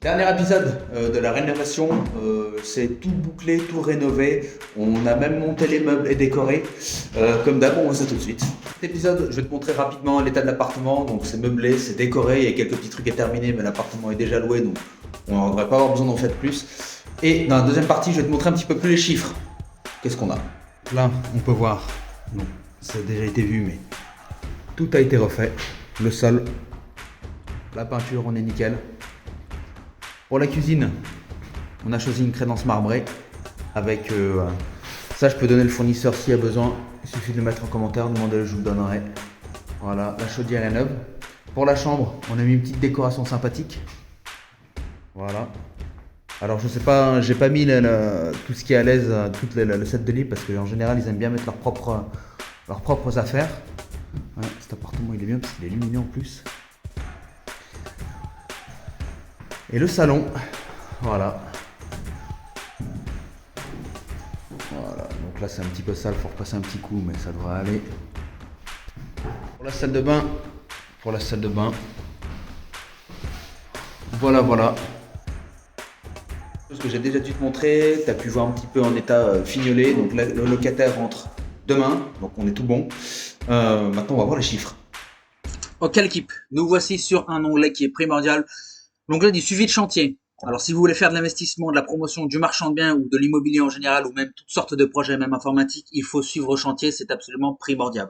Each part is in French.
Dernier épisode de la rénovation, c'est tout bouclé, tout rénové. On a même monté les meubles et décoré. Comme d'hab, on voit ça tout de suite. Cet épisode, je vais te montrer rapidement l'état de l'appartement. Donc c'est meublé, c'est décoré, il y a quelques petits trucs à terminer, mais l'appartement est déjà loué, donc on ne devrait pas avoir besoin d'en faire plus. Et dans la deuxième partie, je vais te montrer un petit peu plus les chiffres. Qu'est-ce qu'on a? Là, on peut voir. Non, ça a déjà été vu, mais tout a été refait. Le sol, la peinture, on est nickel. Pour la cuisine, on a choisi une crédence marbrée avec ça, je peux donner le fournisseur s'il y a besoin. Il suffit de le mettre en commentaire, demandez-le, je vous le donnerai. Voilà, la chaudière est neuve. Pour la chambre, on a mis une petite décoration sympathique. Voilà. Alors je sais pas, j'ai pas mis tout ce qui est à l'aise, tout le set de lit parce qu'en général ils aiment bien mettre leurs propres affaires. Ouais, cet appartement il est bien parce qu'il est lumineux en plus. Et le salon, voilà. Voilà, donc là c'est un petit peu sale, faut repasser un petit coup, mais ça devrait aller. Pour la salle de bain, voilà. Ce que j'ai déjà dû te montrer, tu as pu voir un petit peu en état fignolé, donc là, le locataire rentre demain, donc on est tout bon. Maintenant on va voir les chiffres. Ok l'équipe, nous voici sur un onglet qui est primordial, l'onglet du suivi de chantier. Alors si vous voulez faire de l'investissement, de la promotion, du marchand de biens ou de l'immobilier en général ou même toutes sortes de projets, même informatiques, il faut suivre le chantier, c'est absolument primordial.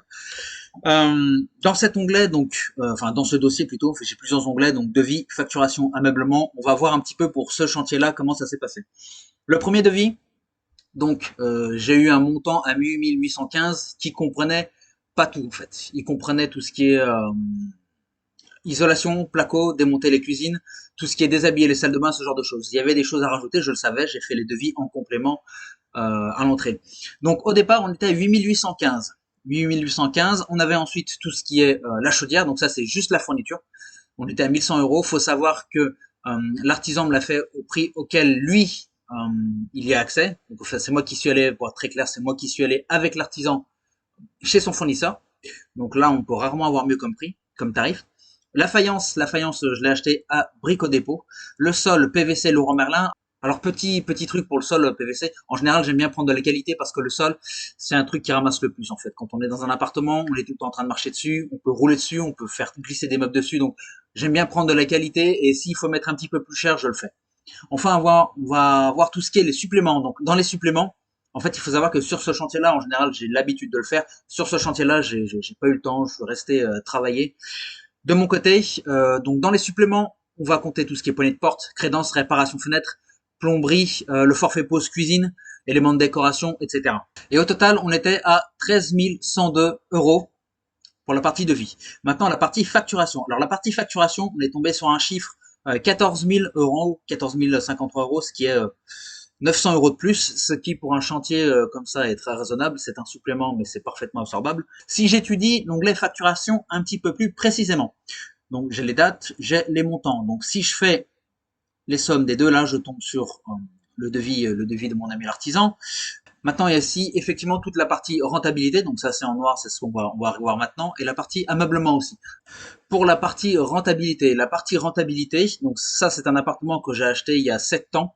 Dans cet onglet, enfin dans ce dossier plutôt, j'ai plusieurs onglets, donc devis, facturation, ameublement. On va voir un petit peu pour ce chantier-là comment ça s'est passé. Le premier devis, j'ai eu un montant à 8815 qui comprenait pas tout en fait. Il comprenait tout ce qui est isolation, placo, démonter les cuisines, tout ce qui est déshabiller les salles de bain, ce genre de choses. Il y avait des choses à rajouter, je le savais, j'ai fait les devis en complément à l'entrée. Donc au départ, on était à 8815. 8815, on avait ensuite tout ce qui est la chaudière, donc ça c'est juste la fourniture. On était à 1100 euros. Faut savoir que l'artisan me l'a fait au prix auquel lui il y a accès. Donc c'est moi qui suis allé, pour être très clair, c'est moi qui suis allé avec l'artisan chez son fournisseur. Donc là, on peut rarement avoir mieux comme prix, comme tarif. La faïence, je l'ai acheté à Brico Dépôt. Le sol PVC Laurent Merlin. Alors petit truc pour le sol PVC. En général, j'aime bien prendre de la qualité parce que le sol, c'est un truc qui ramasse le plus en fait. Quand on est dans un appartement, on est tout le temps en train de marcher dessus, on peut rouler dessus, on peut faire glisser des meubles dessus. Donc j'aime bien prendre de la qualité et s'il faut mettre un petit peu plus cher, je le fais. Enfin, on va voir tout ce qui est les suppléments. Donc dans les suppléments, en fait, il faut savoir que sur ce chantier-là, en général, j'ai l'habitude de le faire. Sur ce chantier-là, j'ai pas eu le temps, je suis resté travailler. De mon côté, donc dans les suppléments, on va compter tout ce qui est poignée de porte, crédence, réparation fenêtre, plomberie, le forfait pause cuisine, éléments de décoration, etc. Et au total, on était à 13 102 euros pour la partie devis. Maintenant, la partie facturation. Alors la partie facturation, on est tombé sur un chiffre 14 000 euros, 14 053 euros, ce qui est 900 euros de plus, ce qui pour un chantier comme ça est très raisonnable. C'est un supplément, mais c'est parfaitement absorbable. Si j'étudie l'onglet facturation un petit peu plus précisément, donc j'ai les dates, j'ai les montants. Donc si je fais les sommes des deux, là je tombe sur le devis de mon ami l'artisan. Maintenant, il y a ici effectivement toute la partie rentabilité, donc ça c'est en noir, c'est ce on va voir maintenant, et la partie ameublement aussi. Pour la partie rentabilité, donc ça c'est un appartement que j'ai acheté il y a 7 ans.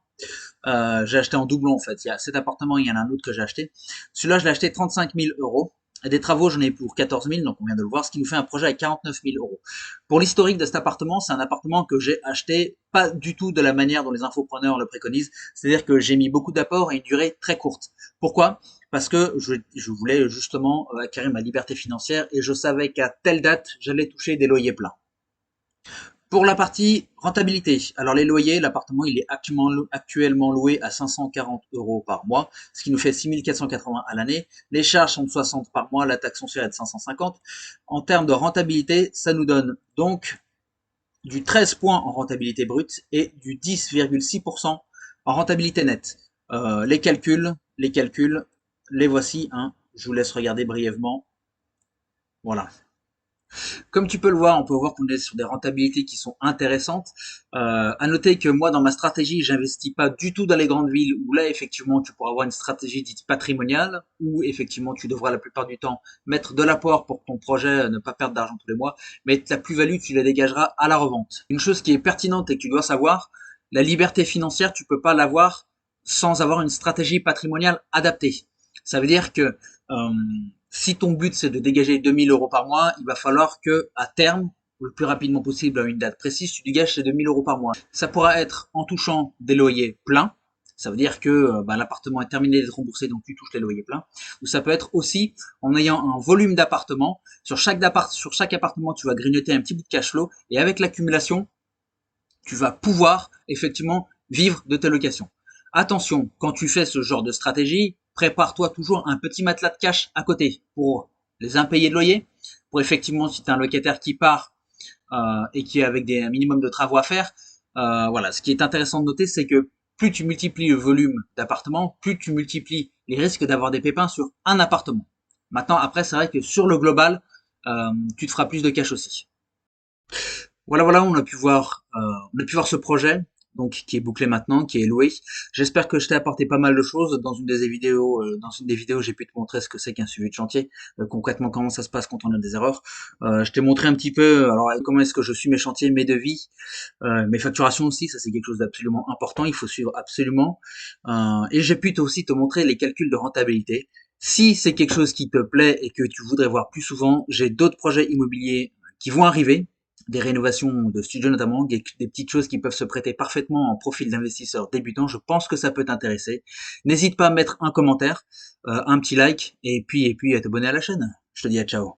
J'ai acheté en doublon en fait. Il y a cet appartement, il y en a un autre que j'ai acheté. Celui-là, je l'ai acheté 35 000 euros. Et des travaux, j'en ai pour 14 000, donc on vient de le voir, ce qui nous fait un projet à 49 000 euros. Pour l'historique de cet appartement, c'est un appartement que j'ai acheté pas du tout de la manière dont les infopreneurs le préconisent. C'est-à-dire que j'ai mis beaucoup d'apports et une durée très courte. Pourquoi? Parce que je voulais justement acquérir ma liberté financière et je savais qu'à telle date, j'allais toucher des loyers pleins. Pour la partie rentabilité, alors les loyers, l'appartement il est actuellement loué à 540 euros par mois, ce qui nous fait 6 480 à l'année. Les charges sont de 60 par mois, la taxe foncière est de 550. En termes de rentabilité, ça nous donne donc du 13 points en rentabilité brute et du 10,6% en rentabilité nette. Les calculs, les voici. Hein. Je vous laisse regarder brièvement. Voilà. Comme tu peux le voir, on peut voir qu'on est sur des rentabilités qui sont intéressantes. À noter que moi, dans ma stratégie, j'investis pas du tout dans les grandes villes où là, effectivement, tu pourras avoir une stratégie dite patrimoniale, où effectivement, tu devras la plupart du temps mettre de l'apport pour que ton projet ne pas perdre d'argent tous les mois, mais la plus-value, tu la dégageras à la revente. Une chose qui est pertinente et que tu dois savoir, la liberté financière, tu peux pas l'avoir sans avoir une stratégie patrimoniale adaptée. Ça veut dire que euh, si ton but c'est de dégager 2000 euros par mois, il va falloir que à terme, le plus rapidement possible à une date précise, tu dégages ces 2000 euros par mois. Ça pourra être en touchant des loyers pleins. Ça veut dire que l'appartement est terminé d'être remboursé, donc tu touches les loyers pleins. Ou ça peut être aussi en ayant un volume d'appartements. Sur chaque appartement, tu vas grignoter un petit bout de cash flow. Et avec l'accumulation, tu vas pouvoir effectivement vivre de tes locations. Attention, quand tu fais ce genre de stratégie, prépare-toi toujours un petit matelas de cash à côté pour les impayés de loyer, pour effectivement si tu as un locataire qui part et qui est avec un minimum de travaux à faire. Voilà, ce qui est intéressant de noter, c'est que plus tu multiplies le volume d'appartements, plus tu multiplies les risques d'avoir des pépins sur un appartement. Maintenant, après, c'est vrai que sur le global, tu te feras plus de cash aussi. Voilà, on a pu voir ce projet, donc qui est bouclé maintenant, qui est loué. J'espère que je t'ai apporté pas mal de choses. Dans une des vidéos, j'ai pu te montrer ce que c'est qu'un suivi de chantier, concrètement comment ça se passe quand on a des erreurs. Je t'ai montré un petit peu, alors comment est-ce que je suis mes chantiers, mes devis, mes facturations aussi. Ça c'est quelque chose d'absolument important. Il faut suivre absolument. Et j'ai pu aussi te montrer les calculs de rentabilité. Si c'est quelque chose qui te plaît et que tu voudrais voir plus souvent, j'ai d'autres projets immobiliers qui vont arriver, des rénovations de studios notamment, des petites choses qui peuvent se prêter parfaitement en profil d'investisseur débutant. Je pense que ça peut t'intéresser. N'hésite pas à mettre un commentaire, un petit like et puis à t'abonner à la chaîne. Je te dis à ciao.